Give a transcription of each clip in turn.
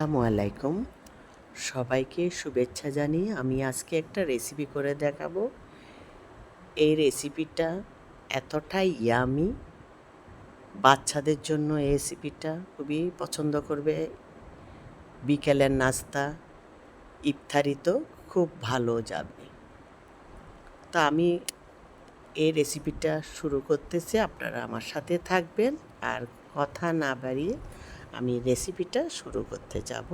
আসসালামু আলাইকুম। সবাইকে শুভেচ্ছা জানিয়ে আমি আজকে একটা রেসিপি করে দেখাবো। এই রেসিপিটা এতটাই ইয়ামি, বাচ্চাদের জন্য এই রেসিপিটা খুবই পছন্দ করবে। বিকেলের নাস্তা, ইফতারিতেও খুব ভালো যাবে। তো আমি এই রেসিপিটা শুরু করতেছি, আপনারা আমার সাথে থাকবেন। আর কথা না বাড়িয়ে আমি রেসিপিটা শুরু করতে যাব।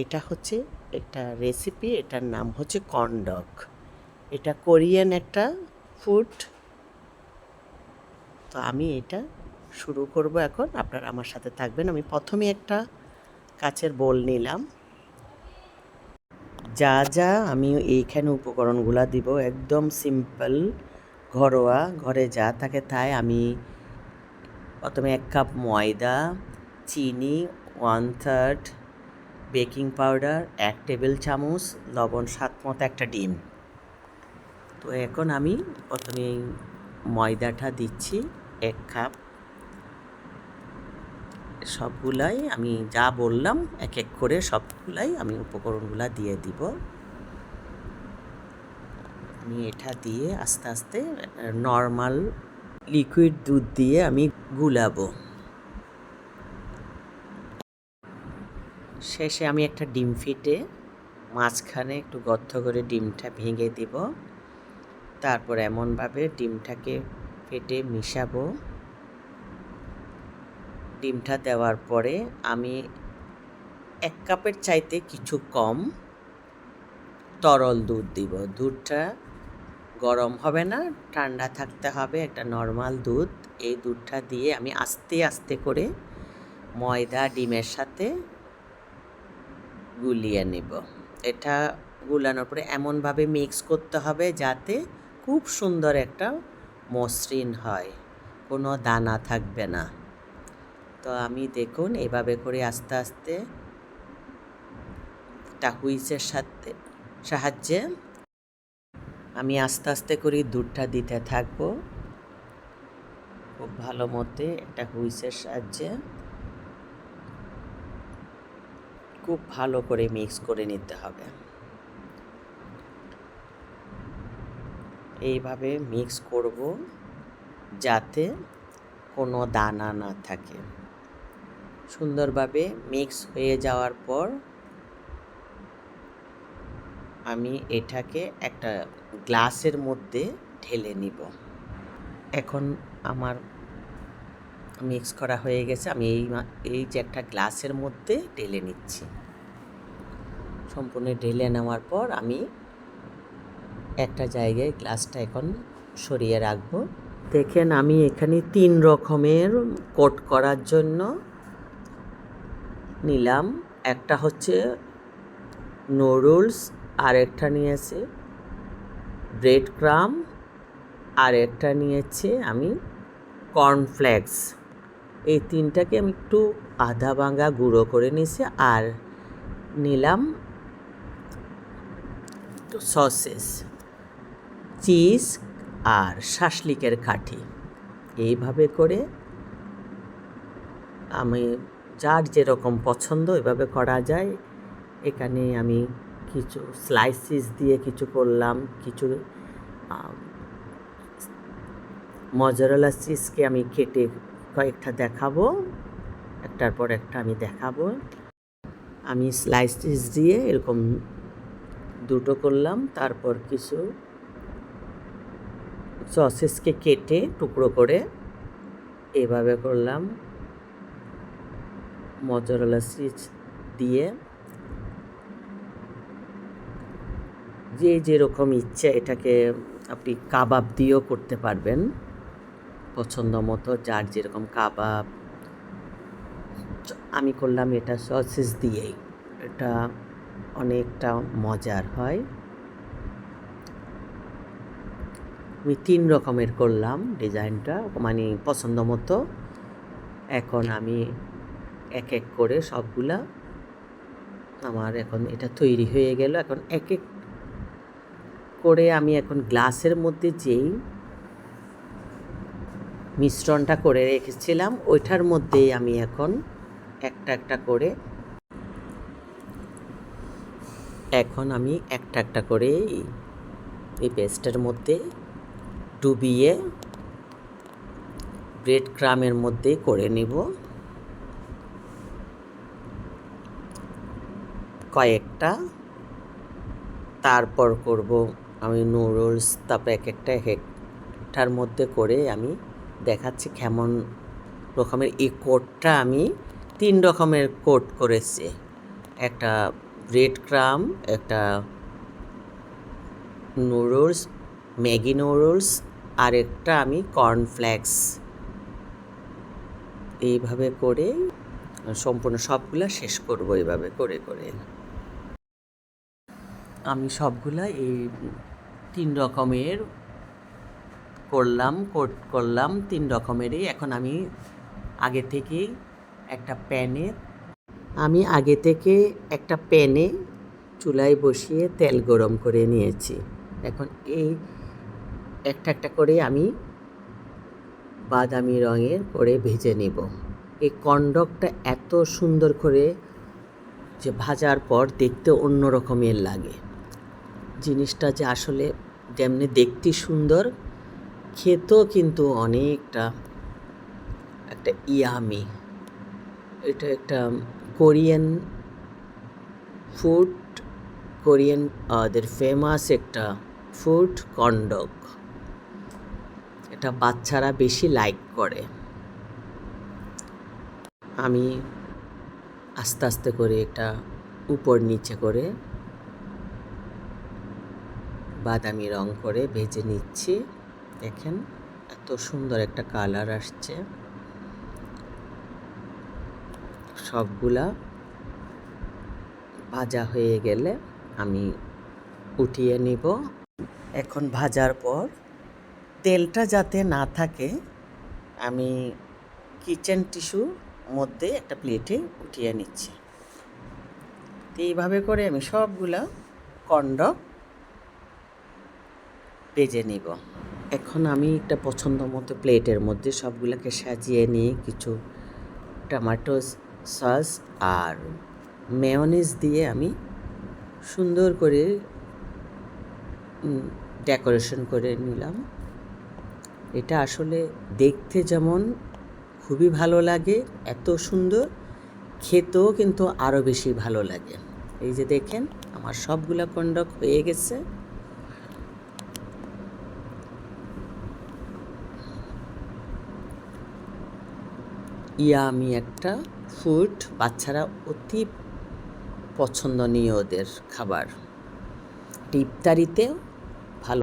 এটা হচ্ছে একটা রেসিপি, এটার নাম হচ্ছে কর্ন ডগ। এটা কোরিয়ান একটা ফুড। তো আমি এটা শুরু করব এখন, আপনারা আমার সাথে থাকবেন। আমি প্রথমে একটা কাচের বোল নিলাম। যা যা আমি এইখানে উপকরণগুলো দিব একদম সিম্পল, ঘরোয়া, ঘরে যা থাকে তাই। আমি প্রথমে 1 কাপ ময়দা, চিনি 1/3, বেকিং পাউডার 1 টেবিল চামচ, লবণ স্বাদ মতো, একটা ডিম। তো এখন আমি প্রথমে ময়দাটা দিচ্ছি 1 কাপ। সবগুলাই আমি যা বললাম এক এক করে সবগুলাই আমি উপকরণগুলা দিয়ে দিব। আমি এটা দিয়ে আস্তে আস্তে নর্মাল লিকুইড দুধ দিয়ে আমি গুলাবো। শেষে আমি একটা ডিম ফেটে মাঝখানে একটু গর্ত করে ডিমটা ভেঙে দিব। তারপর এমনভাবে ডিমটাকে ফেটে মিশাবো। ডিমটা দেওয়ার পরে আমি 1 কাপের চাইতে কিছু কম তরল দুধ দিব। দুধটা গরম হবে না, ঠান্ডা থাকতে হবে, একটা নর্মাল দুধ। এই দুধটা দিয়ে আমি আস্তে আস্তে করে ময়দা ডিমের সাথে গুলিয়ে নেব। এটা গুলানোর পরে এমনভাবে মিক্স করতে হবে যাতে খুব সুন্দর একটা মসৃণ হয়, কোনো দানা থাকবে না। তো আমি দেখুন এভাবে করে আস্তে আস্তে একটা হুইসের সাহায্যে আমি আস্তে আস্তে করে দুধটা দিতে থাকবো খুব ভালো মতে। একটা হুইসের সাহায্যে খুব ভালো করে মিক্স করে নিতে হবে। এইভাবে মিক্স করব যাতে কোনো দানা না থাকে। সুন্দরভাবে মিক্স হয়ে যাওয়ার পর আমি এটাকে একটা গ্লাসের মধ্যে ঢেলে নিব। এখন আমার মিক্স করা হয়ে গেছে। আমি এই যে একটা গ্লাসের মধ্যে ঢেলে নিচ্ছি। সম্পূর্ণ ঢেলে নেওয়ার পর আমি একটা জায়গায় গ্লাসটা এখন সরিয়ে রাখবো। দেখেন আমি এখানে 3 রকমের কোট করার জন্য নিলাম। একটা হচ্ছে নুডলস, আর একটা নিয়েছে ব্রেড ক্রাম্ব, আর একটা নিয়েছে আমি কর্নফ্লেক্স। এই 3টাকে আমি একটু আধা ভাঙা গুঁড়ো করে নিয়েছি। আর নিলাম সসেস, চিজ আর শাসলিকের কাঠি। এইভাবে করে আমি যার যেরকম পছন্দ এভাবে করা যায়। এখানে আমি কিছু স্লাইসিস দিয়ে কিছু করলাম, কিছু মজারেলা চিজকে আমি কেটে কয়েকটা দেখাবো, একটার পর একটা আমি দেখাবো। আমি স্লাইসিস দিয়ে এরকম দুটো করলাম। তারপর কিছু সসেসকে কেটে টুকরো করে এভাবে করলাম। মজারেলা চিজ দিয়ে যে যেরকম ইচ্ছে এটাকে আপনি কাবাব দিয়েও করতে পারবেন পছন্দ মতো, যার যেরকম কাবাব। আমি করলাম এটা সসেস দিয়েই, এটা অনেকটা মজার হয়। আমি 3 রকমের করলাম ডিজাইনটা, মানে পছন্দ মতো। এখন আমি এক এক করে সবগুলা আমার এখন এটা তৈরি হয়ে গেল। এখন এক এক করে আমি এখন গ্লাসের মধ্যে যেই মিশ্রণটা করে রেখেছিলাম ওইটার মধ্যেই আমি এখন একটা একটা করে এখন আমি একটা একটা করে এই পেস্টের মধ্যে ডুবিয়ে ব্রেড ক্রামের মধ্যে করে নিব কয়েকটা। তারপর করব আমি নুডলস, তারপর এক একটার মধ্যে করে আমি দেখাচ্ছি কেমন রকমের। এই কোটটা আমি 3 রকমের কোট করেছি, একটা ব্রেড ক্রাম, একটা নুডলস, ম্যাগি নুডলস, আর একটা আমি কর্নফ্লেক্স। এইভাবে করে সম্পূর্ণ সবগুলা শেষ করব এইভাবে করে করে। আমি সবগুলা এই 3 রকমের কোট করলাম 3 রকমেরই। এখন আমি আগে থেকেই একটা প্যানে চুলায় বসিয়ে তেল গরম করে নিয়েছি। এখন এই একটা একটা করে আমি বাদামি রঙের করে ভেজে নেব। এই কর্নডগটা এত সুন্দর করে যে ভাজার পর দেখতে অন্য রকমের লাগে। জিনিসটা যে আসলে যেমনি দেখতে সুন্দর, খেতেও কিন্তু অনেকটা একটা ইয়ামি। এটা একটা কোরিয়ান ফুড, কোরিয়ান ওদের ফেমাস একটা ফুড কর্নডগ। এটা বাচ্চারা বেশি লাইক করে। আমি আস্তে আস্তে করে এটা উপর নিচে করে বাদামি রং করে ভেজে নিচ্ছি। দেখেন এত সুন্দর একটা কালার আসছে। সবগুলা ভাজা হয়ে গেলে আমি উঠিয়ে নিব। এখন ভাজার পর তেলটা যাতে না থাকে আমি কিচেন টিস্যুর মধ্যে একটা প্লেটে উঠিয়ে নিচ্ছি। তো এইভাবে করে আমি সবগুলা কর্নডগ ভেজে নিব। এখন আমি একটা পছন্দ মতো প্লেটের মধ্যে সবগুলোকে সাজিয়ে নিয়ে কিছু টমেটো সস আর মেয়োনিজ দিয়ে আমি সুন্দর করে ডেকোরেশন করে নিলাম। এটা আসলে দেখতে যেমন খুবই ভালো লাগে, এত সুন্দর, খেতেও কিন্তু আরও বেশি ভালো লাগে। এই যে দেখেন আমার সবগুলা কর্নডগ হয়ে গেছে। ইয়ামি একটা ফুড, বাচ্চারা অতি পছন্দনীয় ওদের খাবার। ইফতারিতেও ভালো।